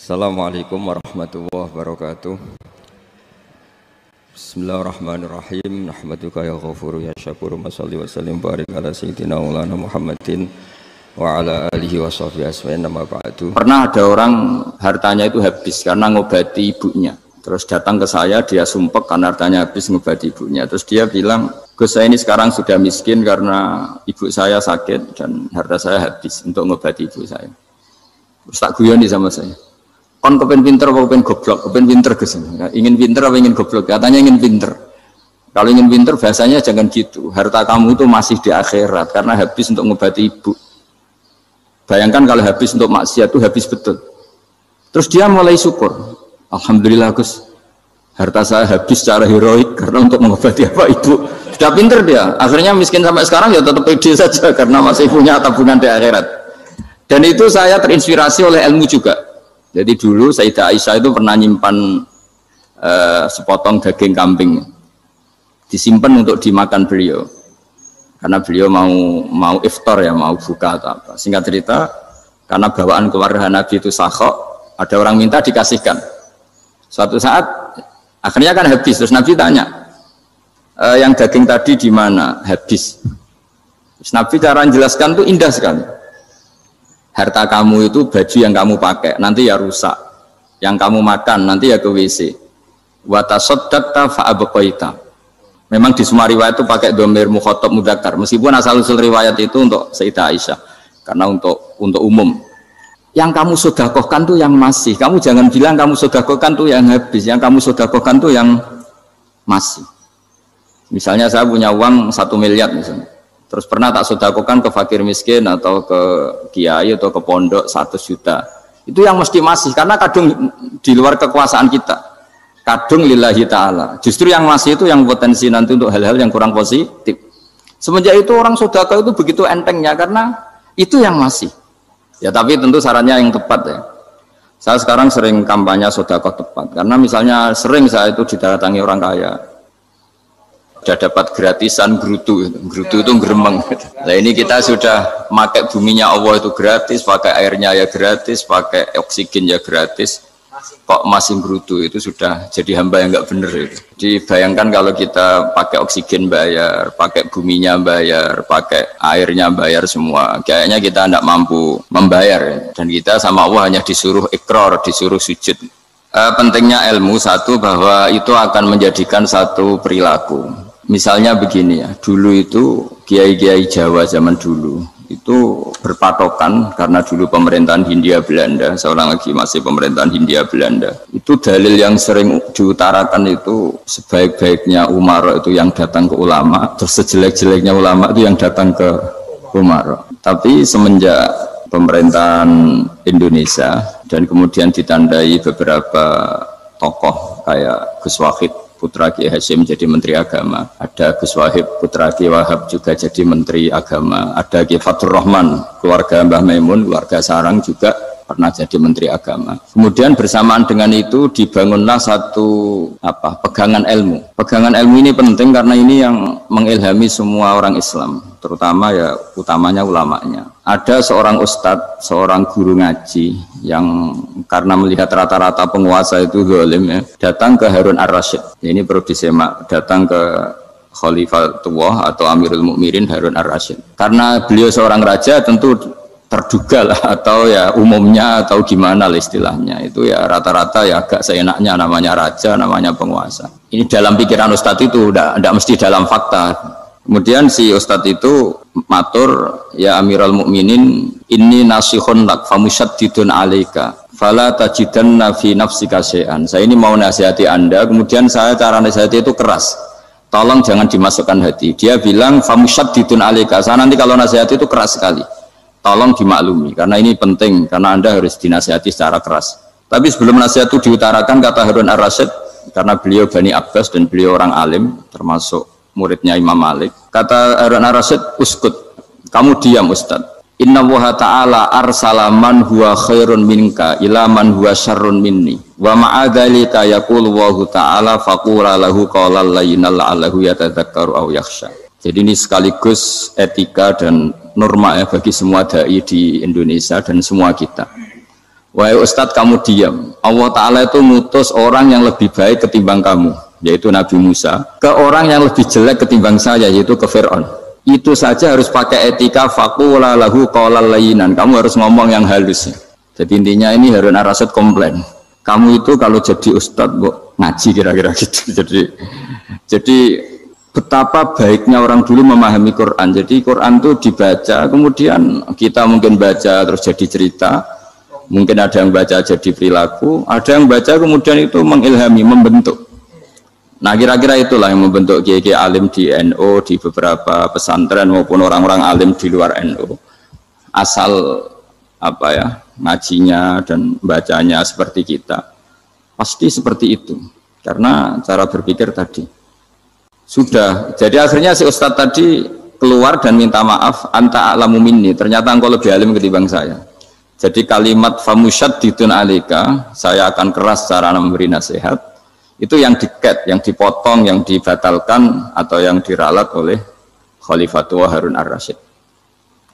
Assalamualaikum warahmatullahi wabarakatuh. Bismillahirrahmanirrahim. Nahmaduka ya ghafuru ya syakuru. Mashalli wa sallim barik ala sayyidina maulana Muhammadin wa ala alihi wa sahbihi asma'in nama ba'du. Pernah ada orang hartanya itu habis karena ngobati ibunya. Terus datang ke saya, dia sumpek karena hartanya habis ngobati ibunya. Terus dia bilang, Gus, saya ini sekarang sudah miskin karena ibu saya sakit dan harta saya habis untuk ngobati ibu saya. Terus tak guyoni sama saya. Kon kepen pinter apa kepen goblok? Kepen pinter Gus. Ingin pinter apa ingin goblok? Katanya ingin pinter. Kalau ingin pinter bahasanya jangan gitu. Harta kamu itu masih di akhirat karena habis untuk ngobati ibu. Bayangkan kalau habis untuk maksiat itu habis betul. Terus dia mulai syukur. Alhamdulillah Gus. Harta saya habis secara heroik karena untuk mengobati apa ibu. Sudah pinter dia. Akhirnya miskin sampai sekarang ya tetap pede saja karena masih punya tabungan di akhirat. Dan itu saya terinspirasi oleh ilmu juga. Jadi dulu Sayyidah Aisyah itu pernah nyimpan sepotong daging kambing, disimpan untuk dimakan beliau, karena beliau mau iftar ya, mau buka atau apa. Singkat cerita, karena bawaan keluarga Nabi itu sakhok, ada orang minta dikasihkan. Suatu saat akhirnya kan habis, terus Nabi tanya, yang daging tadi di mana? Habis. Terus Nabi cara menjelaskan tuh indah sekali. Harta kamu itu baju yang kamu pakai nanti ya rusak, yang kamu makan nanti ya ke WC. Wa tasaddaqta fa abqaita. Memang di semua riwayat itu pakai dhamir mukhatab mudzakkar, meskipun asal-usul riwayat itu untuk Sayyidah Aisyah karena untuk umum. Yang kamu sedekahkan tuh yang masih. Kamu jangan bilang kamu sedekahkan tuh yang habis, yang kamu sedekahkan tuh yang masih. Misalnya saya punya uang 1 miliar misalnya. Terus pernah tak sedekahkan ke fakir miskin atau ke kiai atau ke pondok 100 juta. Itu yang mesti masih, karena kadung di luar kekuasaan kita. Kadung lillahi ta'ala. Justru yang masih itu yang potensi nanti untuk hal-hal yang kurang positif. Semenjak itu orang sedekah itu begitu entengnya karena itu yang masih. Ya tapi tentu sarannya yang tepat ya. Saya sekarang sering kampanye sedekah tepat. Karena misalnya sering saya itu didatangi orang kaya. Sudah dapat gratisan gerutu itu geremeng. Nah ini kita sudah pakai buminya Allah itu gratis, pakai airnya ya gratis, pakai oksigen ya gratis. Kok masih gerutu, itu sudah jadi hamba yang nggak bener itu. Dibayangkan kalau kita pakai oksigen bayar, pakai buminya bayar, pakai airnya bayar semua. Kayaknya kita tidak mampu membayar. Dan kita sama Allah hanya disuruh ikrar, disuruh sujud. Pentingnya ilmu satu bahwa itu akan menjadikan satu perilaku. Misalnya begini ya, dulu itu kiai-kiai Jawa zaman dulu itu berpatokan karena dulu pemerintahan Hindia Belanda, seorang lagi masih pemerintahan Hindia Belanda. Itu dalil yang sering diutarakan itu sebaik-baiknya umara itu yang datang ke ulama, terus sejelek-jeleknya ulama itu yang datang ke umara. Tapi semenjak pemerintahan Indonesia dan kemudian ditandai beberapa tokoh kayak Gus Wahid putra Kiai Hasyim jadi Menteri Agama, ada Gus Wahib putra Kiai Wahab juga jadi Menteri Agama, ada Kiai Fathur Rahman keluarga Mbah Maimun, keluarga Sarang juga pernah jadi Menteri Agama. Kemudian bersamaan dengan itu dibangunlah satu pegangan ilmu. Pegangan ilmu ini penting karena ini yang mengilhami semua orang Islam, terutama ya utamanya ulamanya. Ada seorang ustadz, seorang guru ngaji yang karena melihat rata-rata penguasa itu zalim ya, datang ke Harun Ar-Rasyid. Ini perlu disemak, datang ke Khalifatullah atau Amirul Mukminin Harun Ar-Rasyid. Karena beliau seorang raja tentu terduga lah, atau ya umumnya atau gimana lah istilahnya, itu ya rata-rata ya agak seenaknya, namanya raja, namanya penguasa. Ini dalam pikiran ustadz itu tidak mesti dalam fakta. Kemudian si ustadz itu matur, ya Amirul Mukminin, inni nasihun lak famusyaddidun alaika fala tajidanna fi nafsika syai'an. Saya ini mau nasihati Anda, kemudian saya cara nasihati itu keras, tolong jangan dimasukkan hati. Dia bilang famusyaddidun alaika, saya nanti kalau nasihati itu keras sekali, tolong dimaklumi karena ini penting, karena Anda harus dinasihati secara keras. Tapi sebelum nasihat itu diutarakan, kata Harun Ar-Rasyid, karena beliau Bani Abbas dan beliau orang alim termasuk muridnya Imam Malik, kata Harun Ar-Rasyid, uskut, kamu diam Ustaz. Inna Allaha ta'ala arsala man huwa khairun minka ila man huwa syarrun minni wa ma'adhalika yaqulu Allahu ta'ala faqula lahu qawlan layyinan la'allahu yatadzakkaru aw yakhsha. Jadi ini sekaligus etika dan norma ya bagi semua dai di Indonesia dan semua kita. Wahai Ustadz kamu diam. Allah Ta'ala itu ngutus orang yang lebih baik ketimbang kamu, yaitu Nabi Musa, ke orang yang lebih jelek ketimbang saya, yaitu ke Fir'aun. Itu saja harus pakai etika faqula lahu qawlan layyinan. Kamu harus ngomong yang halus. Jadi intinya ini Harun ar-Rasyid komplain. Kamu itu kalau jadi Ustadz kok ngaji kira-kira gitu. Jadi betapa baiknya orang dulu memahami Quran. Jadi Quran itu dibaca, kemudian kita mungkin baca terus jadi cerita. Mungkin ada yang baca jadi perilaku, ada yang baca kemudian itu mengilhami, membentuk. Nah kira-kira itulah yang membentuk kiai-kiai alim di NU, di beberapa pesantren maupun orang-orang alim di luar NU. Asal apa ya, ngajinya dan bacanya seperti kita, pasti seperti itu. Karena cara berpikir tadi sudah. Jadi akhirnya si Ustadz tadi keluar dan minta maaf, anta a'lamu minni. Ternyata engkau lebih alim ketimbang saya. Jadi kalimat famusyaddidun alika, saya akan keras cara memberi nasihat, itu yang diket, yang dipotong, yang dibatalkan atau yang diralat oleh Khalifatullah Harun ar-Rasyid.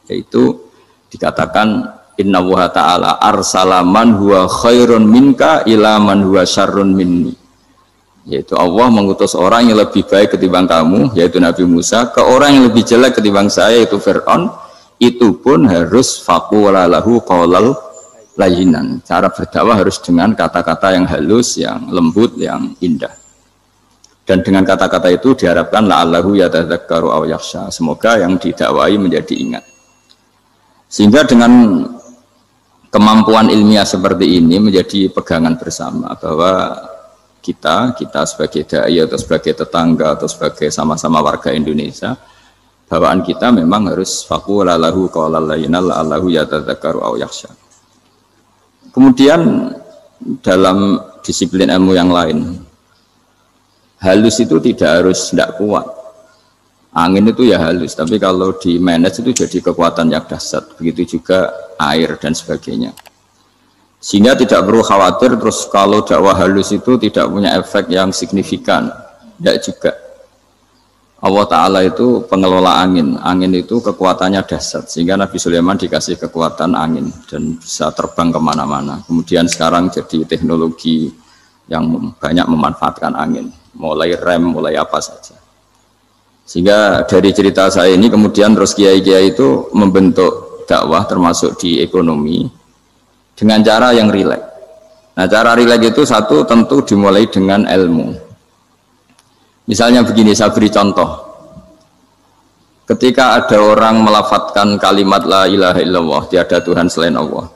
Yaitu dikatakan inna wa ta'ala arsala man huwa khairun minka ila man huwa syarrun minni. Yaitu Allah mengutus orang yang lebih baik ketimbang kamu, yaitu Nabi Musa, ke orang yang lebih jelek ketimbang saya, yaitu Fir'aun. Itu pun harus faqula lahu qawlan layyinan. Cara berdakwah harus dengan kata-kata yang halus, yang lembut, yang indah. Dan dengan kata-kata itu diharapkan la'allahu yatadzakkaru aw yakhsha. Semoga yang didakwai menjadi ingat. Sehingga dengan kemampuan ilmiah seperti ini menjadi pegangan bersama bahwa kita sebagai dai atau sebagai tetangga atau sebagai sama-sama warga Indonesia, bawaan kita memang harus faqula lahu qawlan layyinan la'allahu yatadzakkaru aw yakhsha. Kemudian dalam disiplin ilmu yang lain, halus itu tidak kuat. Angin itu ya halus, tapi kalau di manage itu jadi kekuatan yang dahsyat. Begitu juga air dan sebagainya. Sehingga tidak perlu khawatir terus kalau dakwah halus itu tidak punya efek yang signifikan. Tidak juga. Allah Ta'ala itu pengelola angin. Angin itu kekuatannya dahsyat, sehingga Nabi Sulaiman dikasih kekuatan angin dan bisa terbang kemana-mana. Kemudian sekarang jadi teknologi yang banyak memanfaatkan angin, mulai rem, mulai apa saja. Sehingga dari cerita saya ini kemudian terus kiai-kiai itu membentuk dakwah termasuk di ekonomi dengan cara yang rileks. Nah cara rileks itu satu tentu dimulai dengan ilmu. Misalnya begini, saya beri contoh. Ketika ada orang melafadzkan kalimat la ilaha illallah, tiada Tuhan selain Allah.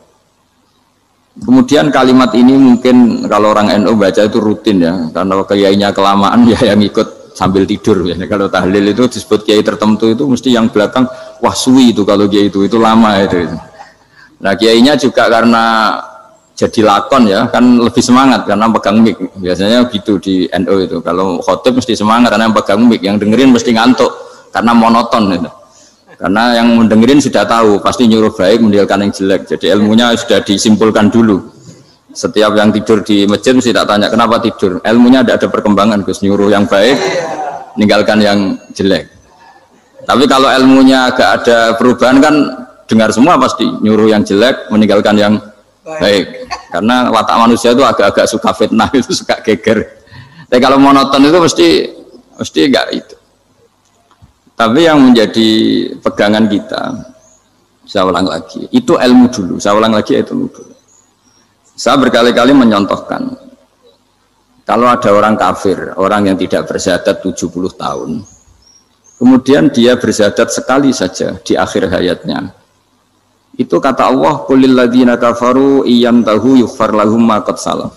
Kemudian kalimat ini mungkin kalau orang NU baca itu rutin ya, karena kiainya kelamaan ya yang ikut sambil tidur. Ya. Kalau tahlil itu disebut kiai tertentu itu mesti yang belakang, wah suwi itu kalau kiai itu lama itu. Nah kiainya juga karena jadi lakon ya kan lebih semangat karena pegang mic, biasanya gitu di NU itu. Kalau khotib mesti semangat karena yang pegang mic, yang dengerin mesti ngantuk karena monoton gitu. Karena yang mendengerin sudah tahu pasti nyuruh baik meninggalkan yang jelek, jadi ilmunya sudah disimpulkan dulu. Setiap yang tidur di masjid mesti tak tanya kenapa tidur, ilmunya ada perkembangan, Gus, nyuruh yang baik meninggalkan yang jelek. Tapi kalau ilmunya agak ada perubahan kan dengar semua pasti nyuruh yang jelek meninggalkan yang baik, karena watak manusia itu agak-agak suka fitnah, itu suka geger. Tapi kalau monoton itu mesti enggak itu. Tapi yang menjadi pegangan kita, saya ulang lagi, itu ilmu dulu. Saya ulang lagi itu ilmu dulu. Saya berkali-kali menyontohkan, kalau ada orang kafir, orang yang tidak bersyahadat 70 tahun, kemudian dia bersyahadat sekali saja di akhir hayatnya. Itu kata Allah, qulil ladzina kafaru iyyantahu yughfar lahum ma qad salaf.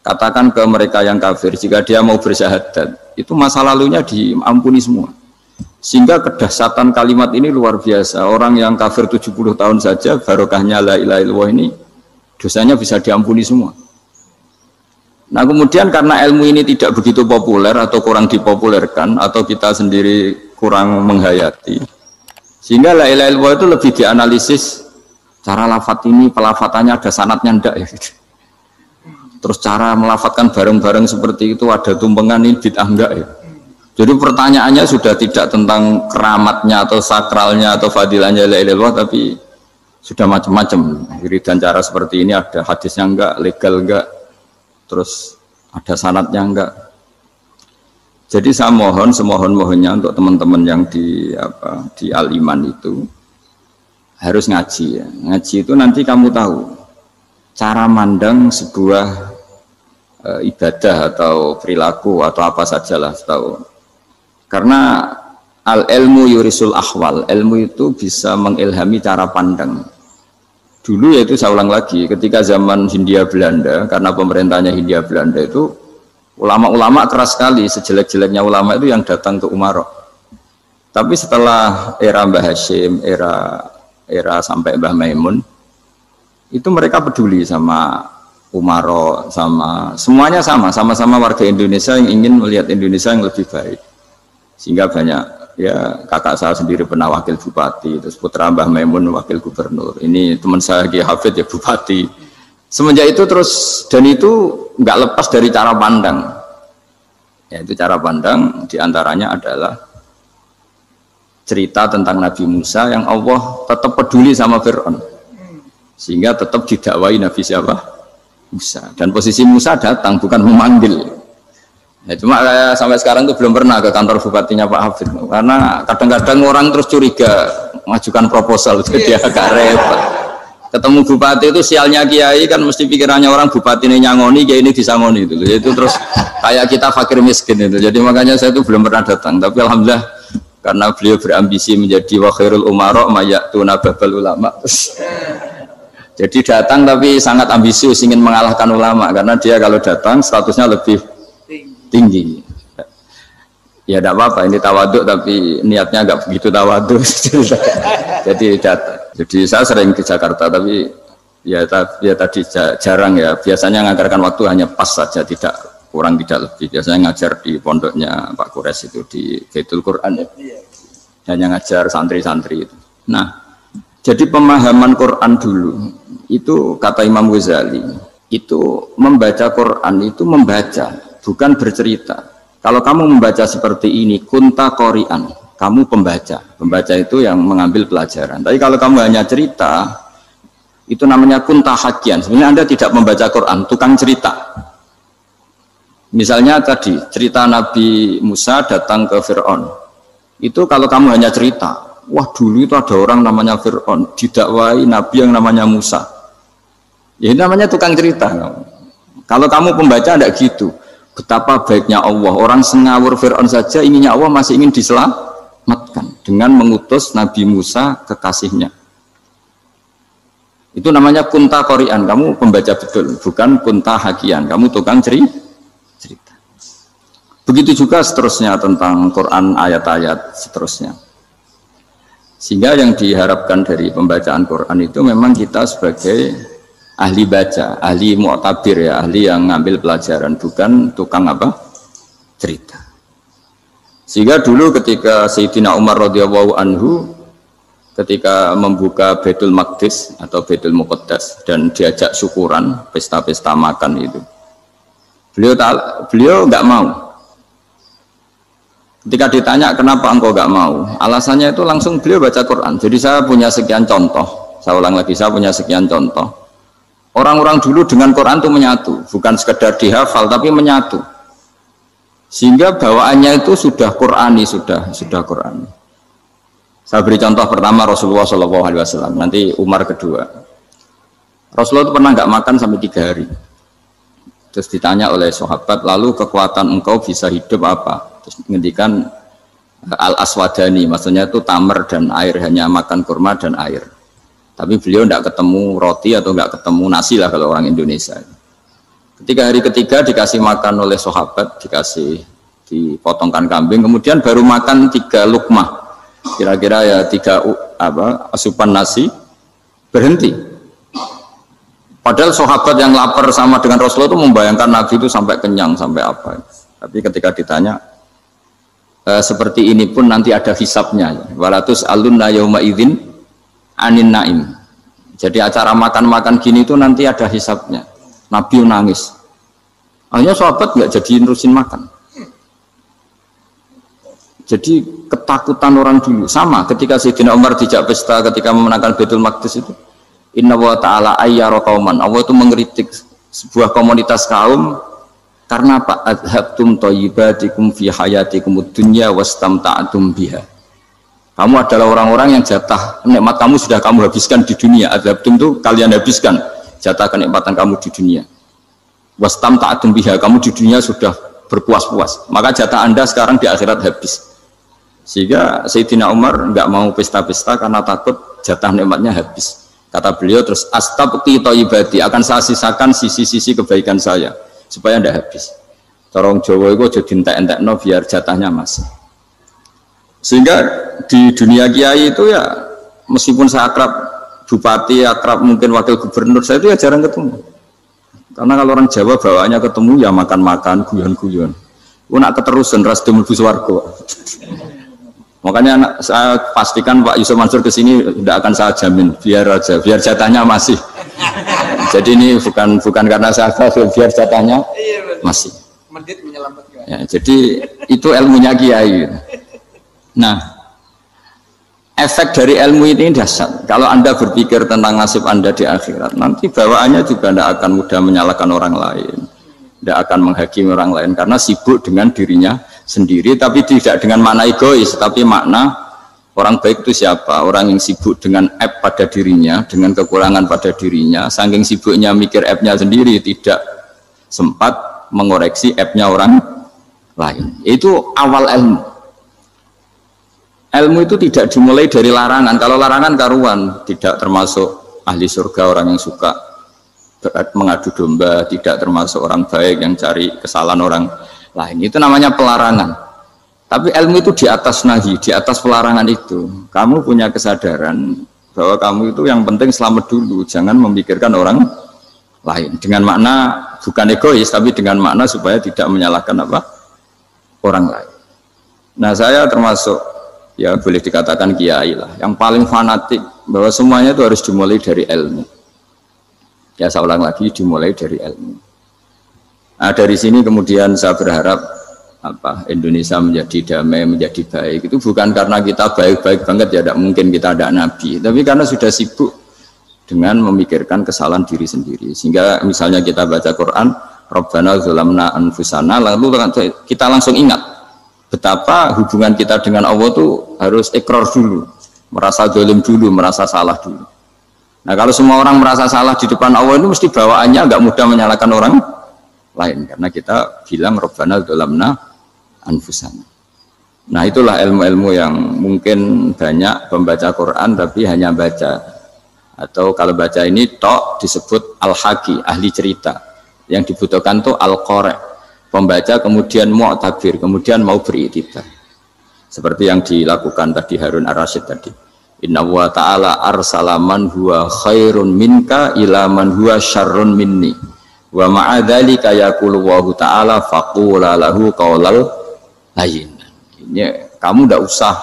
Katakan ke mereka yang kafir, jika dia mau bersyahadat, itu masa lalunya diampuni semua. Sehingga kedahsyatan kalimat ini luar biasa. Orang yang kafir 70 tahun saja, barokahnya la ilaha illallah ini, dosanya bisa diampuni semua. Nah kemudian karena ilmu ini tidak begitu populer atau kurang dipopulerkan, atau kita sendiri kurang menghayati, sehingga la ilaha illallah itu lebih dianalisis. Cara lafadz ini pelafatannya ada sanatnya enggak ya gitu. Terus cara melafatkan bareng-bareng seperti itu ada tumpengan ini bid'ah enggak ya. Jadi pertanyaannya sudah tidak tentang keramatnya atau sakralnya atau fadilahnya la ilaha illallah, tapi sudah macam-macam. Wiridan cara seperti ini ada hadisnya enggak, legal enggak, terus ada sanadnya enggak. Jadi saya mohon semohon-mohonnya untuk teman-teman yang di Al-Iman itu harus ngaji ya. Ngaji itu nanti kamu tahu cara mandang sebuah ibadah atau perilaku atau apa sajalah tahu. Karena al-ilmu yurisul ahwal, ilmu itu bisa mengilhami cara pandang. Dulu yaitu saya ulang lagi, ketika zaman Hindia Belanda, karena pemerintahnya Hindia Belanda itu ulama-ulama keras sekali, sejelek-jeleknya ulama itu yang datang ke Umarok. Tapi setelah era Mbah Hashim, era sampai Mbah Maimun, itu mereka peduli sama Umarok, sama semuanya sama-sama warga Indonesia yang ingin melihat Indonesia yang lebih baik. Sehingga banyak, ya kakak saya sendiri pernah wakil bupati, terus putra Mbah Maimun wakil gubernur, ini teman saya Ki Hafid ya bupati. Semenjak itu terus, dan itu nggak lepas dari cara pandang. Yaitu cara pandang diantaranya adalah cerita tentang Nabi Musa yang Allah tetap peduli sama Fir'aun, sehingga tetap didakwai Nabi siapa? Musa. Dan posisi Musa datang bukan memanggil. Ya, cuma sampai sekarang tuh belum pernah ke kantor bupatinya Pak Hafid, karena kadang-kadang orang terus curiga mengajukan proposal, jadi agak repot. Ketemu bupati itu sialnya kiai kan mesti pikirannya orang bupati ini nyangoni, kiai ini disangoni itu. Itu terus kayak kita fakir miskin itu. Jadi makanya saya itu belum pernah datang. Tapi alhamdulillah karena beliau berambisi menjadi wa khairul umara mayatuna babal ulama. Jadi datang tapi sangat ambisius ingin mengalahkan ulama, karena dia kalau datang statusnya lebih tinggi. Ya tidak apa-apa, ini tawaduk tapi niatnya agak begitu tawaduk. Jadi saya sering ke Jakarta tapi ya tadi jarang ya. Biasanya nganggarkan waktu hanya pas saja, tidak kurang tidak lebih. Biasanya ngajar di pondoknya Pak Kures itu di Baitul Quran ya. Hanya ngajar santri-santri itu. Nah, jadi pemahaman Quran dulu itu kata Imam Ghazali itu membaca Quran itu membaca, bukan bercerita. Kalau kamu membaca seperti ini, kunta qori'an, kamu pembaca. Pembaca itu yang mengambil pelajaran. Tapi kalau kamu hanya cerita, itu namanya kunta hakian. Sebenarnya Anda tidak membaca Quran, tukang cerita. Misalnya tadi, cerita Nabi Musa datang ke Fir'aun. Itu kalau kamu hanya cerita, wah dulu itu ada orang namanya Fir'aun, didakwai Nabi yang namanya Musa. Ya ini namanya tukang cerita. Kalau kamu pembaca tidak gitu. Betapa baiknya Allah, orang sengawur Fir'aun saja inginnya Allah masih ingin diselamatkan dengan mengutus Nabi Musa kekasihnya. Itu namanya kunta qori'an, kamu pembaca betul, bukan kunta hakian, kamu tukang cerita. Begitu juga seterusnya tentang Quran, ayat-ayat seterusnya. Sehingga yang diharapkan dari pembacaan Quran itu memang kita sebagai ahli baca, ahli mu'tabir ya, ahli yang ngambil pelajaran, bukan tukang apa? Cerita. Sehingga dulu ketika Sayyidina Umar radhiyallahu anhu ketika membuka Baitul Maqdis atau Baitul Muqaddas dan diajak syukuran, pesta-pesta makan itu. Beliau nggak mau. Ketika ditanya kenapa engkau nggak mau? Alasannya itu langsung beliau baca Quran. Jadi saya punya sekian contoh. Saya ulang lagi, saya punya sekian contoh. Orang-orang dulu dengan Quran itu menyatu, bukan sekedar dihafal tapi menyatu. Sehingga bawaannya itu sudah Qurani, sudah Qurani. Saya beri contoh pertama Rasulullah SAW, nanti Umar kedua. Rasulullah itu pernah nggak makan sampai 3 hari. Terus ditanya oleh sahabat, lalu kekuatan engkau bisa hidup apa? Terus menghentikan al-aswadani, maksudnya itu tamar dan air, hanya makan kurma dan air. Tapi beliau tidak ketemu roti atau nggak ketemu nasi lah kalau orang Indonesia. Ketika hari ketiga dikasih makan oleh sahabat, dipotongkan kambing, kemudian baru makan 3 lukmah, kira-kira ya 3 asupan nasi, berhenti. Padahal sahabat yang lapar sama dengan Rasulullah itu membayangkan Nabi itu sampai kenyang, sampai apa. Tapi ketika ditanya, seperti ini pun nanti ada hisabnya. Walatus alunna yauma idzin anin naim. Jadi acara makan-makan gini itu nanti ada hisabnya. Nabi nangis. Akhirnya sahabat nggak jadi nerusin makan. Jadi ketakutan orang dulu sama ketika Sayyidina Umar dijak pesta ketika memenangkan Baitul Maqdis itu. Inna wa ta'ala ayyara qauman. Allah itu mengkritik sebuah komunitas kaum karena apa? Adhabtum thayyibatikum fi hayatikumud dunya wastamta'tum biha. Kamu adalah orang-orang yang jatah nikmat kamu sudah kamu habiskan di dunia. Adhabtum itu kalian habiskan jatah kenikmatan kamu di dunia. Wastamta'tum biha, kamu di dunia sudah berpuas-puas. Maka jatah Anda sekarang di akhirat habis. Sehingga Sayyidina Umar enggak mau pesta-pesta karena takut jatah nikmatnya habis. Kata beliau terus astabqi thayyibati, akan saya sisakan sisi-sisi kebaikan saya supaya tidak habis. Corong Jawa itu aja dientek-entekno biar jatahnya masih. Sehingga di dunia kiai itu ya meskipun saya akrab bupati, akrab mungkin wakil gubernur, saya itu ya jarang ketemu. Karena kalau orang Jawa bawaannya ketemu ya makan-makan, guyon-guyon. Aku nak keterusan ras mlebu swarga. Makanya saya pastikan Pak Yusuf Mansur kesini tidak akan saya jamin, biar aja, biar jatahnya masih. Jadi ini bukan karena saya biar jatahnya masih. Ya, jadi itu ilmunya kiai. Nah, efek dari ilmu ini dahsyat. Kalau Anda berpikir tentang nasib Anda di akhirat, nanti bawaannya juga tidak akan mudah menyalahkan orang lain, tidak akan menghakimi orang lain karena sibuk dengan dirinya sendiri, tapi tidak dengan makna egois, tapi makna orang baik itu siapa? Orang yang sibuk dengan aib pada dirinya, dengan kekurangan pada dirinya, saking sibuknya mikir aibnya sendiri, tidak sempat mengoreksi aibnya orang lain. Itu awal ilmu. Ilmu itu tidak dimulai dari larangan. Kalau larangan karuan, tidak termasuk ahli surga orang yang suka mengadu domba, tidak termasuk orang baik yang cari kesalahan orang lain. Itu namanya pelarangan. Tapi ilmu itu di atas nahi, di atas pelarangan itu. Kamu punya kesadaran bahwa kamu itu yang penting selamat dulu, jangan memikirkan orang lain. Dengan makna bukan egois, tapi dengan makna supaya tidak menyalahkan apa orang lain. Nah, saya termasuk ya boleh dikatakan kiai lah, yang paling fanatik bahwa semuanya itu harus dimulai dari ilmu. Ya saya ulang lagi, dimulai dari ilmu. Nah, dari sini kemudian saya berharap Indonesia menjadi damai, menjadi baik. Itu bukan karena kita baik-baik banget ya, tidak mungkin kita ada nabi, tapi karena sudah sibuk dengan memikirkan kesalahan diri sendiri. Sehingga misalnya kita baca Quran, Rabbana dzalamna anfusana, lalu kita langsung ingat betapa hubungan kita dengan Allah itu harus ikrar dulu, merasa zalim dulu, merasa salah dulu. Nah, kalau semua orang merasa salah di depan Allah itu mesti bawaannya agak mudah menyalahkan orang lain, karena kita bilang Rabbana dzalamna anfusana. Nah, itulah ilmu-ilmu yang mungkin banyak pembaca Quran tapi hanya baca, atau kalau baca ini tok disebut al-haqi, ahli cerita. Yang dibutuhkan tuh al-qari, pembaca kemudian mu'tabir, kemudian mau beriktibar. Seperti yang dilakukan tadi Harun Ar-Rasyid tadi. Inna wa ta'ala arsala man huwa khairun minka ila man huwa syarrun minni. Wa ma'adzalika yaqulu wa ta'ala faqula lahu qaulal layyin. Ini kamu tidak usah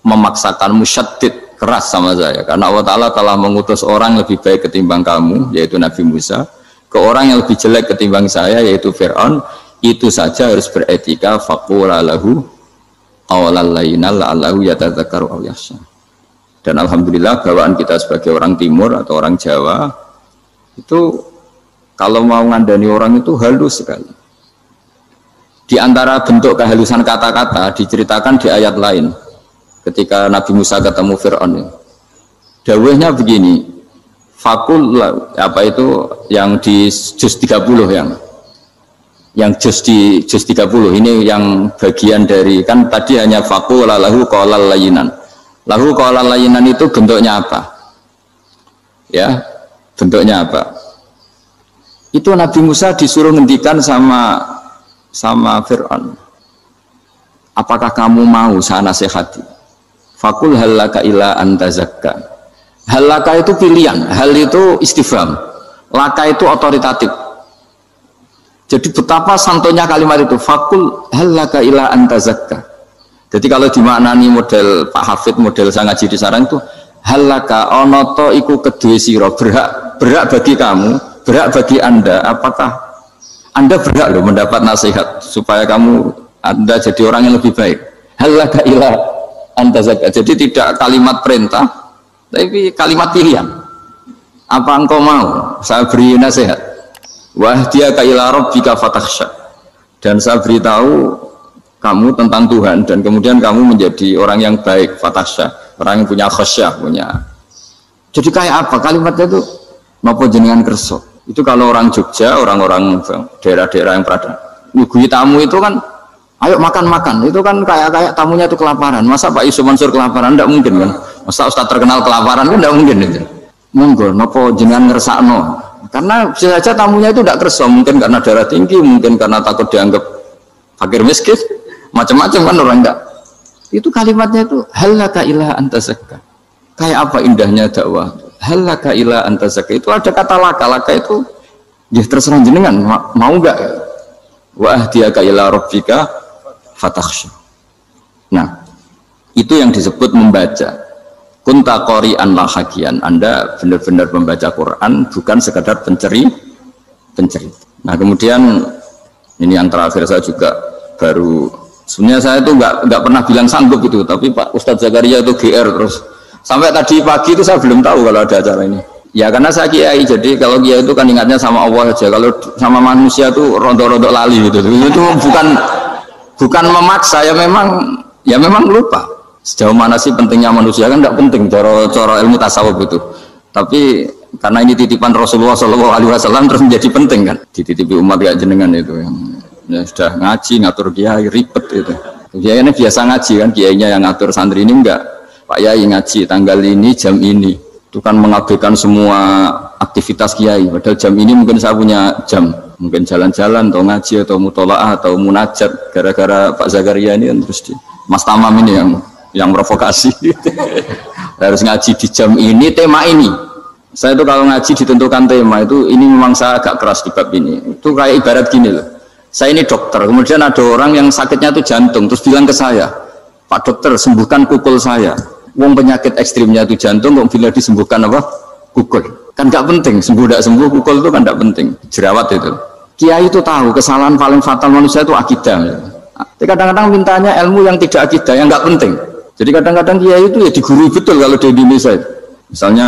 memaksakan musyaddid keras sama saya, karena Allah Ta'ala telah mengutus orang lebih baik ketimbang kamu, yaitu Nabi Musa, ke orang yang lebih jelek ketimbang saya, yaitu Fir'aun. Itu saja harus beretika, faqula lahu qaulal layyinan la'allahu yatadzakkaru aw yakhsha. Dan alhamdulillah bawaan kita sebagai orang timur atau orang Jawa itu kalau mau ngandani orang itu halus sekali. Di antara bentuk kehalusan kata-kata diceritakan di ayat lain. Ketika Nabi Musa ketemu Fir'aun, dawuhnya begini, fakul apa itu yang di juz 30 yang juz di juz 30 ini yang bagian dari, kan tadi hanya fakul lahu qaulal layyinan. Lahu qaulal layyinan itu bentuknya apa? Ya, bentuknya apa? Itu Nabi Musa disuruh ngendikan sama Fir'aun, apakah kamu mau saya nasihati? Fakul halaka ila antazakka. Halaka itu pilihan, hal itu istifham, laka itu otoritatif. Jadi betapa santonya kalimat itu, fakul halaka ila antazakka. Jadi kalau dimaknani model Pak Hafid, model saya ngaji di sarang itu, halaka onoto iku kedue siro, berhak bagi kamu, berhak bagi Anda, apakah Anda berhak loh mendapat nasihat supaya Anda jadi orang yang lebih baik. Halaka ila antazakka. Jadi tidak kalimat perintah, tapi kalimat pilihan. Apa engkau mau saya beri nasihat? Wahdiyaka ila rabbika fatakhsha. Dan saya beritahu kamu tentang Tuhan dan kemudian kamu menjadi orang yang baik, fatakhsha, orang yang punya khasyah, punya. Jadi kayak apa kalimatnya itu? Napa jenengan kerso? Itu kalau orang Jogja, orang-orang daerah-daerah yang berada nyugui tamu itu kan ayo makan-makan, itu kan kayak tamunya itu kelaparan. Masa Pak Yusuf Mansur kelaparan? Tidak mungkin kan. Masa Ustaz terkenal kelaparan kan tidak mungkin itu. Monggo napa jenengan ngersakno. Karena bisa saja tamunya itu tidak kerso, mungkin karena darah tinggi, mungkin karena takut dianggap fakir miskin, macam-macam kan orang enggak. Itu kalimatnya itu halaka ila anta zakka. Kayak apa indahnya dakwah. Halaka ila anta zakka. Itu ada kata laka itu ya terserah jenengan mau enggak. Wa ahdiyaka ila rabbika fatakhsha. Nah, itu yang disebut membaca. Kunta qori'an la hakian. Anda benar-benar membaca Quran, bukan sekadar penceri. Nah, kemudian ini yang terakhir saya juga baru sebenarnya saya itu nggak pernah bilang sanggup itu, tapi Pak Ustadz Zakaria itu GR terus. Sampai tadi pagi itu saya belum tahu kalau ada acara ini. Ya karena saya kiai, jadi kalau kiai itu kan ingatnya sama Allah aja. Kalau sama manusia itu rontok-rontok lali gitu. Itu bukan memaksa, ya memang lupa. Sejauh mana sih pentingnya manusia kan tidak penting cara ilmu tasawuf itu. Tapi karena ini titipan Rasulullah SAW terus menjadi penting kan. Dititipi umat kayak jenengan itu yang ya sudah ngaji ngatur kiai ribet itu. Kiai ini biasa ngaji kan, kiainya yang ngatur, santri ini enggak. Pak Yai ngaji tanggal ini jam ini. Itu kan mengabaikan semua aktivitas kiai. Padahal jam ini mungkin saya punya jam, mungkin jalan-jalan atau ngaji atau mutolaah atau munajat. Gara-gara Pak Zakaria ini kan terus Mas Tamam ini yang provokasi. Harus ngaji di jam ini, tema ini. Saya itu kalau ngaji ditentukan tema itu, ini memang saya agak keras di bab ini. Itu kayak ibarat gini loh. Saya ini dokter, kemudian ada orang yang sakitnya itu jantung, terus bilang ke saya, Pak dokter sembuhkan kukul saya. Wong penyakit ekstrimnya itu jantung, kok bila disembuhkan apa? Kukul. Kan nggak penting, sembuh tidak sembuh, kukul itu kan nggak penting. Jerawat itu. Kiai itu tahu kesalahan paling fatal manusia itu akidah. Tapi kadang-kadang mintanya ilmu yang tidak akidah, yang nggak penting. Jadi kadang-kadang kiai itu ya digurui betul kalau di Indonesia. Misalnya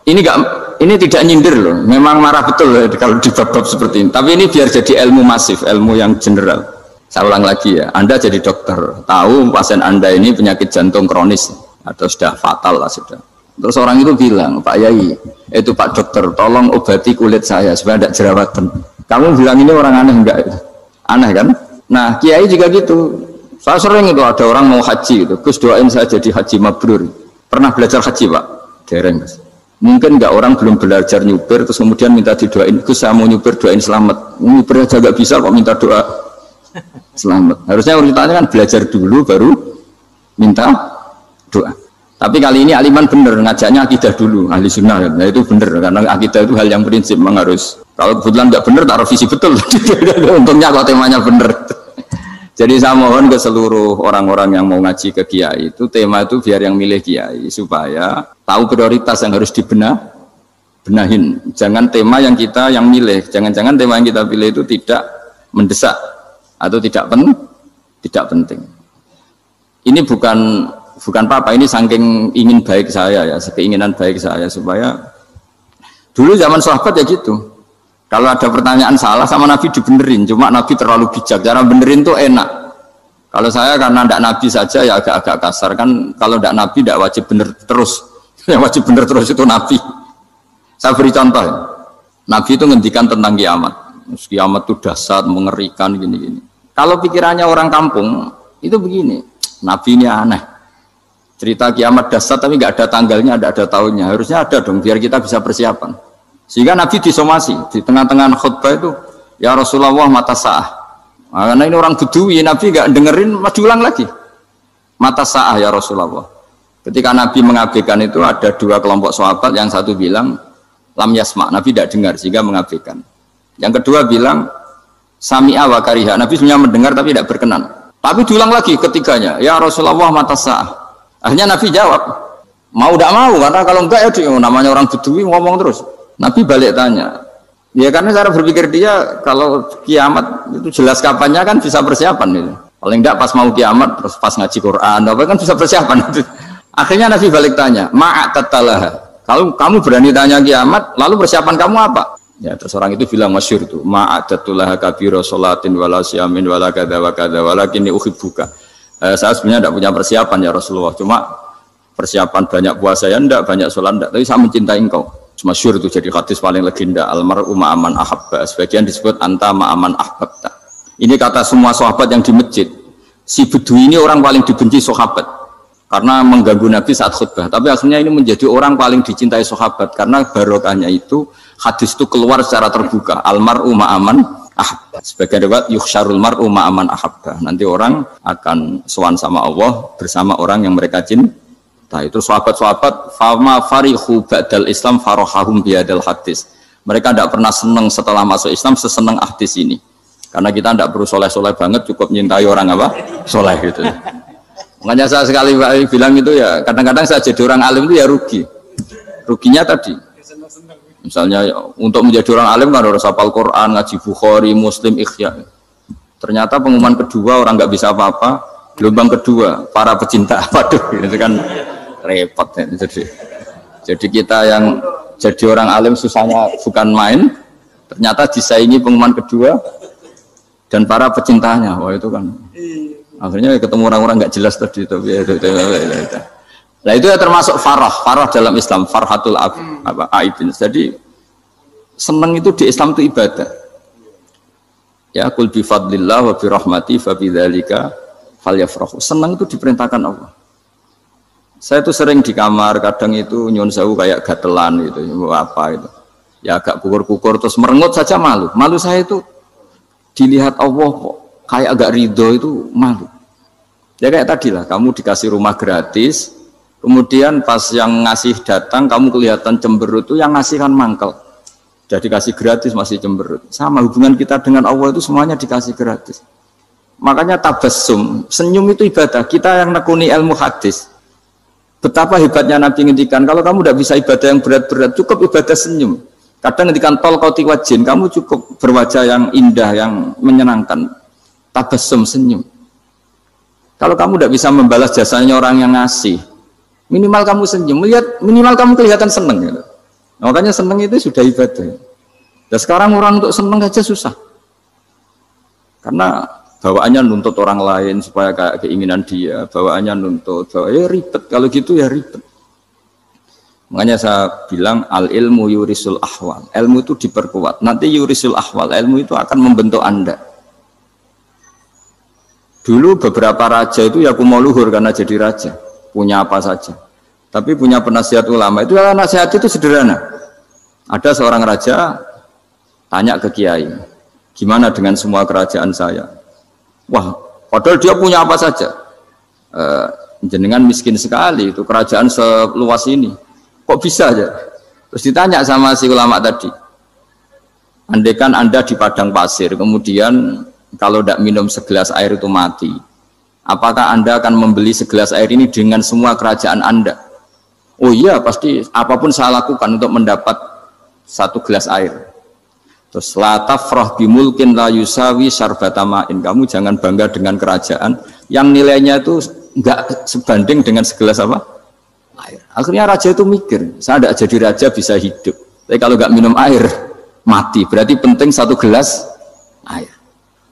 ini tidak nyindir loh, memang marah betul loh kalau di bab-bab seperti ini. Tapi ini biar jadi ilmu masif, ilmu yang general. Saya ulang lagi ya, Anda jadi dokter, tahu pasien Anda ini penyakit jantung kronis atau sudah fatal lah sudah. Terus orang itu bilang, Pak Yai, itu Pak dokter, tolong obati kulit saya supaya tidak jerawatan. Kamu bilang ini orang aneh enggak? Aneh kan? Nah, kiai juga gitu. Saya sering itu ada orang mau haji gitu, Gus doain saya jadi haji mabrur. Pernah belajar haji Pak? Dereng Mas. Mungkin enggak orang belum belajar nyupir terus kemudian minta didoain, Gus saya mau nyupir doain selamat. Nyupir aja enggak bisa kok minta doa selamat. Harusnya urutannya kan belajar dulu baru minta doa. Tapi kali ini aliman bener ngajaknya akidah dulu, ahli sunnah. Nah itu bener karena akidah itu hal yang prinsip memang harus. Kalau kebetulan nggak bener taruh visi betul. Untungnya kok temanya bener. Jadi saya mohon ke seluruh orang-orang yang mau ngaji ke kiai itu tema itu biar yang milih kiai supaya tahu prioritas yang harus benahin. Jangan tema yang milih, jangan-jangan tema yang kita pilih itu tidak mendesak atau tidak penting. Ini bukan apa-apa, ini saking ingin baik saya ya, keinginan baik saya supaya dulu zaman sahabat ya gitu. Kalau ada pertanyaan salah sama Nabi dibenerin, cuma Nabi terlalu bijak, cara benerin tuh enak. Kalau saya karena tidak Nabi saja ya agak-agak kasar kan, kalau tidak Nabi tidak wajib bener terus. Yang wajib bener terus itu Nabi. Saya beri contoh ya. Nabi itu ngendikan tentang kiamat. Kiamat itu dahsyat, mengerikan gini-gini. Kalau pikirannya orang kampung itu begini, Nabi ini aneh. Cerita kiamat dahsyat tapi nggak ada tanggalnya, nggak ada tahunnya. Harusnya ada dong biar kita bisa persiapan. Sehingga Nabi disomasi di tengah-tengah khutbah itu, ya Rasulullah mata sa'ah. Nah, karena ini orang Bedui, Nabi nggak dengerin, diulang lagi. Mata sa'ah ya Rasulullah. Ketika Nabi mengabaikan itu ada dua kelompok sahabat, yang satu bilang lam yasma, Nabi tidak dengar sehingga mengabaikan. Yang kedua bilang sami'a wa kariha, Nabi sebenarnya mendengar tapi tidak berkenan. Tapi diulang lagi ketiganya, ya Rasulullah mata sa'ah. Akhirnya Nabi jawab, mau tidak mau, karena kalau enggak ya namanya orang Bedui ngomong terus. Nabi balik tanya, ya karena cara berpikir dia kalau kiamat itu jelas kapannya kan bisa persiapan itu. Paling enggak pas mau kiamat terus pas ngaji Quran, apa kan bisa persiapan itu. Akhirnya Nabi balik tanya, ma'at tatalaha, Kalau kamu berani tanya kiamat, lalu persiapan kamu apa? Ya, terus orang itu bilang masyhur itu, ma'adatullah kabira sholatin wala siyamin wala kadza wa kadza walakinni uhibbuka. Saya sebenarnya tidak punya persiapan ya Rasulullah, cuma persiapan banyak puasa ya enggak, banyak sholat enggak, tapi saya mencintai engkau. Masyhur itu jadi hadis paling legenda, almar'u ma'aman ahabba. Sebagian disebut anta ma'aman ahbabta. Ini kata semua sahabat yang di masjid. Si Bedui ini orang paling dibenci sahabat karena mengganggu Nabi saat khutbah. Tapi akhirnya ini menjadi orang paling dicintai sahabat karena barokahnya itu hadis itu keluar secara terbuka. Almar'u ma'aman ahabba. Sebagian riwayat yuhsyarul mar'u ma'aman ahabba. Nanti orang akan sowan sama Allah bersama orang yang mereka cintai. Itu sahabat-sahabat fama farihu ba'dal Islam farahahum biadal hadis. Mereka tidak pernah senang setelah masuk Islam sesenang hadis ini. Karena kita tidak perlu soleh-soleh banget, cukup nyintai orang apa? Soleh gitu. Makanya saya sekali bilang itu ya, kadang-kadang saya jadi orang alim itu ya rugi. Ruginya tadi. Misalnya untuk menjadi orang alim kan harus hafal Quran, ngaji Bukhari, Muslim, Ikhya. Ternyata pengumuman kedua orang nggak bisa apa-apa. Gelombang kedua para pecinta, waduh, itu kan repot ya. Jadi kita yang jadi orang alim susahnya bukan main. Ternyata disaingi pengumuman kedua. Dan para pecintanya, wah itu kan akhirnya ketemu orang-orang nggak jelas tadi tapi nah itu ya termasuk farah dalam Islam, farhatul aibin. Jadi senang itu di Islam itu ibadah ya, qul bi fadlillah wa bi rahmati fa bidzalika falyafrahu. Senang itu diperintahkan Allah. Saya itu sering di kamar kadang itu nyun sewu kayak gatelan gitu, apa itu ya agak kukur-kukur terus merengut saja malu saya itu dilihat Allah kok kayak agak ridho itu malu. Ya kayak tadi lah, kamu dikasih rumah gratis, kemudian pas yang ngasih datang kamu kelihatan cemberut, itu yang ngasih kan mangkel. Jadi dikasih gratis masih cemberut. Sama hubungan kita dengan Allah itu semuanya dikasih gratis. Makanya tabassum, senyum itu ibadah. Kita yang nekuni ilmu hadis, betapa hebatnya Nabi ngendikan, kalau kamu tidak bisa ibadah yang berat-berat, cukup ibadah senyum. Kadang ketika tol kau tiwajin, kamu cukup berwajah yang indah, yang menyenangkan, tabassum, senyum. Kalau kamu tidak bisa membalas jasanya orang yang ngasih, minimal kamu senyum, lihat minimal kamu kelihatan seneng. Gitu. Makanya seneng itu sudah ibadah. Dan sekarang orang untuk seneng aja susah, karena bawaannya nuntut orang lain supaya kayak keinginan dia, bawaannya nuntut, ya ribet. Kalau gitu ya ribet. Makanya saya bilang al ilmu yurisul ahwal, ilmu itu diperkuat. Nanti yurisul ahwal, ilmu itu akan membentuk Anda. Dulu beberapa raja itu ya mau luhur karena jadi raja, punya apa saja. Tapi punya penasihat ulama itu nasihat itu sederhana. Ada seorang raja tanya ke kiai, gimana dengan semua kerajaan saya? Wah, padahal dia punya apa saja. Jenengan miskin sekali, itu kerajaan seluas ini. Kok bisa aja? Terus ditanya sama si ulama tadi, andaikan Anda di padang pasir, kemudian kalau tidak minum segelas air itu mati, apakah Anda akan membeli segelas air ini dengan semua kerajaan Anda? Oh iya, pasti apapun saya lakukan untuk mendapat satu gelas air. Terus la tafrah bimulkin la yusawi syarbatamain. Kamu jangan bangga dengan kerajaan yang nilainya itu enggak sebanding dengan segelas apa? Air. Akhirnya raja itu mikir, saya tidak jadi raja bisa hidup, tapi kalau nggak minum air mati, berarti penting satu gelas air.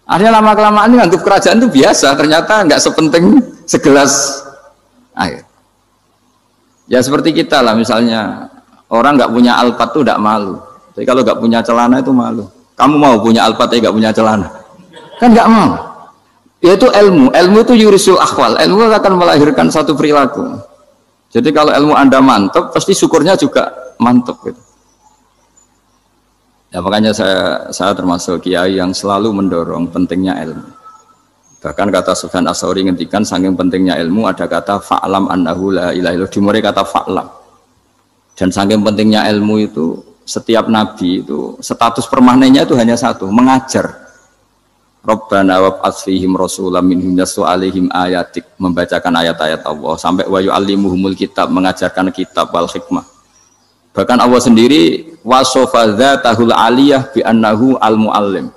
Akhirnya lama-kelamaan ini anggap kerajaan itu biasa, ternyata nggak sepenting segelas air. Ya seperti kita lah, misalnya orang nggak punya alpat tuh tidak malu, tapi kalau nggak punya celana itu malu. Kamu mau punya alpat tapi nggak punya celana? Kan nggak mau. Yaitu ilmu itu yurisul ahwal, ilmu akan melahirkan satu perilaku. Jadi kalau ilmu Anda mantap, pasti syukurnya juga mantap. Gitu. Ya makanya saya termasuk kiai yang selalu mendorong pentingnya ilmu. Bahkan kata Sufyan Ats-Tsauri ngendikan saking pentingnya ilmu ada kata fa'lam annahu la ilaha illallah, dimulai kata fa'lam. Dan saking pentingnya ilmu itu setiap nabi itu status permanennya itu hanya satu, mengajar. Rabbana wab'ats fihim rasulam minhum yatlu 'alaihim ayatik, membacakan ayat-ayat Allah sampai wa yu'allimuhumul kitab, mengajarkan kitab wal hikmah. Bahkan Allah sendiri wasofa dzatahul aliyah bi annahu al muallim,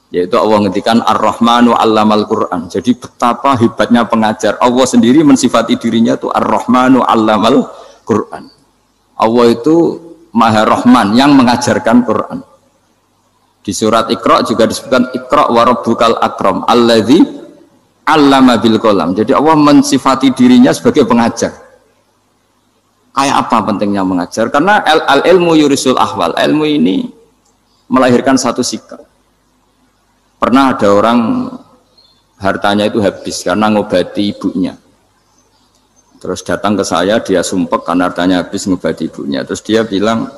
yaitu Allah ngendikan ar-rahmanu 'allamal Qur'an. Jadi betapa hebatnya pengajar. Allah sendiri mensifati dirinya itu ar-rahmanu 'allamal Qur'an. Allah itu Maha Rahman yang mengajarkan Quran. Di surat Iqra juga disebutkan Iqra wa rabbukal akram alladzi 'allama bil qalam. Jadi Allah mensifati dirinya sebagai pengajar. Kayak apa pentingnya mengajar? Karena al-ilmu yurisul ahwal. Ilmu ini melahirkan satu sikap. Pernah ada orang hartanya itu habis karena ngobati ibunya. Terus datang ke saya, dia sumpek karena hartanya habis ngobati ibunya. Terus dia bilang,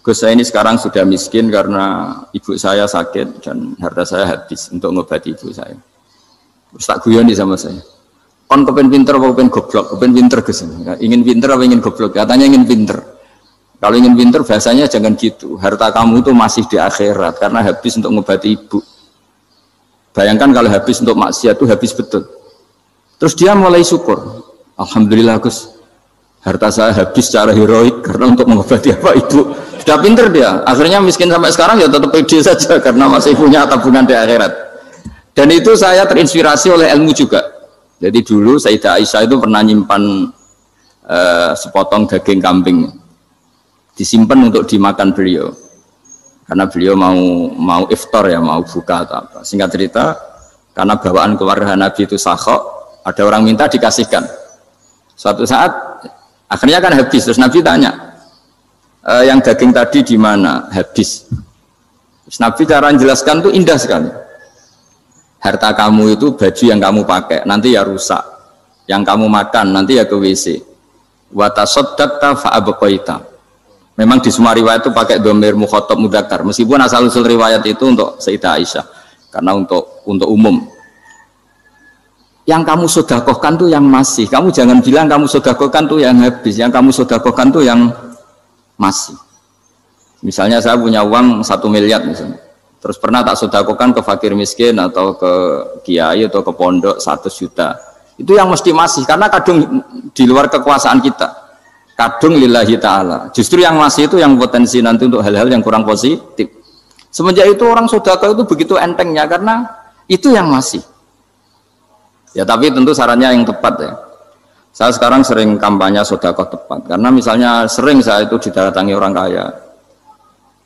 Gus, saya ini sekarang sudah miskin karena ibu saya sakit dan harta saya habis untuk ngobati ibu saya. Terus tak guyoni sama saya. Kon kepen pinter apa kepen goblok? Kepen pinter Gus. Ingin pinter apa ingin goblok? Katanya ingin pinter. Kalau ingin pinter bahasanya jangan gitu. Harta kamu itu masih di akhirat karena habis untuk ngobati ibu. Bayangkan kalau habis untuk maksiat itu habis betul. Terus dia mulai syukur. Alhamdulillah Gus, harta saya habis secara heroik karena untuk mengobati apa ibu. Sudah pinter dia. Akhirnya miskin sampai sekarang ya tetap pede saja karena masih punya tabungan di akhirat. Dan itu saya terinspirasi oleh ilmu juga. Jadi dulu Sayyidah Aisyah itu pernah nyimpan sepotong daging kambing, disimpan untuk dimakan beliau. Karena beliau mau iftar ya, mau buka atau apa. Singkat cerita, karena bawaan keluarga Nabi itu sakhok, ada orang minta dikasihkan. Suatu saat akhirnya kan habis. Terus Nabi tanya, yang daging tadi di mana? Habis. Terus Nabi cara menjelaskan itu indah sekali. Harta kamu itu baju yang kamu pakai nanti ya rusak, yang kamu makan nanti ya ke WC. Wa tasaddaqta fa abqaita. Memang di semua riwayat itu pakai dhamir mukhatab mudzakkar, meskipun asal usul riwayat itu untuk Sayyidah Aisyah karena untuk umum. Yang kamu sedekahkan tuh yang masih. Kamu jangan bilang kamu sedekahkan tuh yang habis. Yang kamu sedekahkan tuh yang masih. Misalnya saya punya uang 1 miliar misalnya. Terus pernah tak sedekahkan ke fakir miskin atau ke kiai atau ke pondok 100 juta. Itu yang mesti masih. Karena kadung di luar kekuasaan kita. Kadung lillahi ta'ala. Justru yang masih itu yang potensi nanti untuk hal-hal yang kurang positif. Semenjak itu orang sedekah itu begitu entengnya karena itu yang masih. Ya tapi tentu sarannya yang tepat ya. Saya sekarang sering kampanye sedekah tepat. Karena misalnya sering saya itu didatangi orang kaya.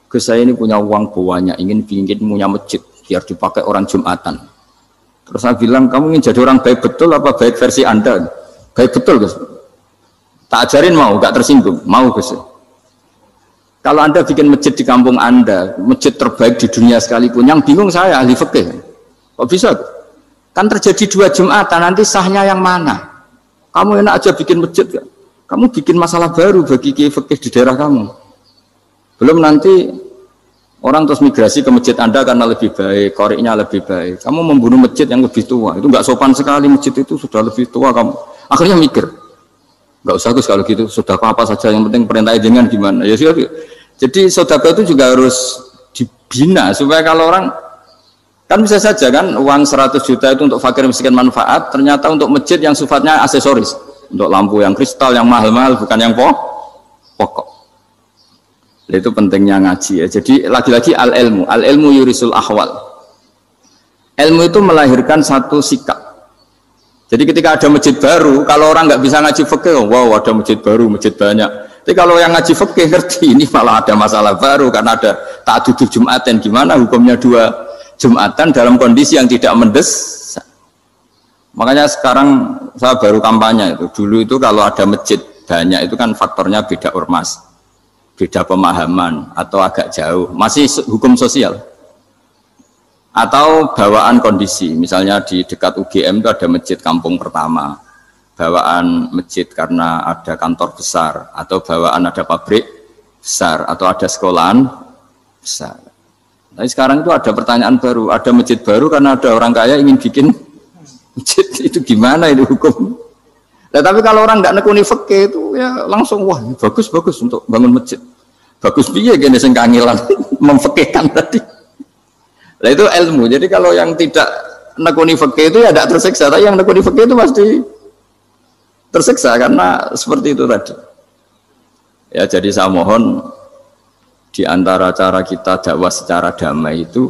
Gus, saya ini punya uang banyak, ingin punya masjid biar dipakai orang Jumatan. Terus saya bilang, kamu ingin jadi orang baik betul apa baik versi Anda? Baik betul Gus. Tak ajarin mau, gak tersinggung. Mau Gus. Kalau Anda bikin masjid di kampung Anda, masjid terbaik di dunia sekalipun, yang bingung saya ahli fikih. Kok bisa? Kan terjadi 2 Jumatan, nanti sahnya yang mana? Kamu enak aja bikin masjid kan? Kamu bikin masalah baru bagi kiai fikih di daerah kamu. Belum nanti orang terus migrasi ke masjid Anda karena lebih baik, koriknya lebih baik. Kamu membunuh masjid yang lebih tua, itu nggak sopan sekali, masjid itu sudah lebih tua kamu. Akhirnya mikir, nggak usah Gus kalau gitu, sudah apa saja, yang penting perintah dengan gimana. Ya sih. Jadi sedekah itu juga harus dibina supaya kalau orang kan bisa saja kan uang 100 juta itu untuk fakir miskin manfaat, ternyata untuk masjid yang sifatnya aksesoris, untuk lampu yang kristal yang mahal-mahal bukan yang pokok. Itu pentingnya ngaji ya. Jadi lagi-lagi al-ilmu yurisul ahwal. Ilmu itu melahirkan satu sikap. Jadi ketika ada masjid baru, kalau orang nggak bisa ngaji fikih, wow ada masjid baru, masjid banyak. Tapi kalau yang ngaji fikih ngerti ini malah ada masalah baru karena ada ta'addud Jumatan. Gimana hukumnya 2 Jumatan dalam kondisi yang tidak mendesak. Makanya sekarang saya baru kampanye itu. Dulu itu kalau ada masjid banyak itu kan faktornya beda ormas, beda pemahaman atau agak jauh. Masih hukum sosial. Atau bawaan kondisi. Misalnya di dekat UGM itu ada masjid kampung pertama. Bawaan masjid karena ada kantor besar atau bawaan ada pabrik besar atau ada sekolahan besar. Tapi sekarang itu ada pertanyaan baru, ada masjid baru karena ada orang kaya ingin bikin masjid, itu gimana itu hukum? Nah, tapi kalau orang nggak nekuni fikih itu ya langsung wah bagus untuk bangun masjid. Bagus piye gini sing kangelan memfikihkan tadi. Nah itu ilmu. Jadi kalau yang tidak nekuni fikih itu ya tidak tersiksa, tapi yang nekuni fikih itu pasti tersiksa karena seperti itu tadi. Ya jadi saya mohon di antara cara kita dakwah secara damai itu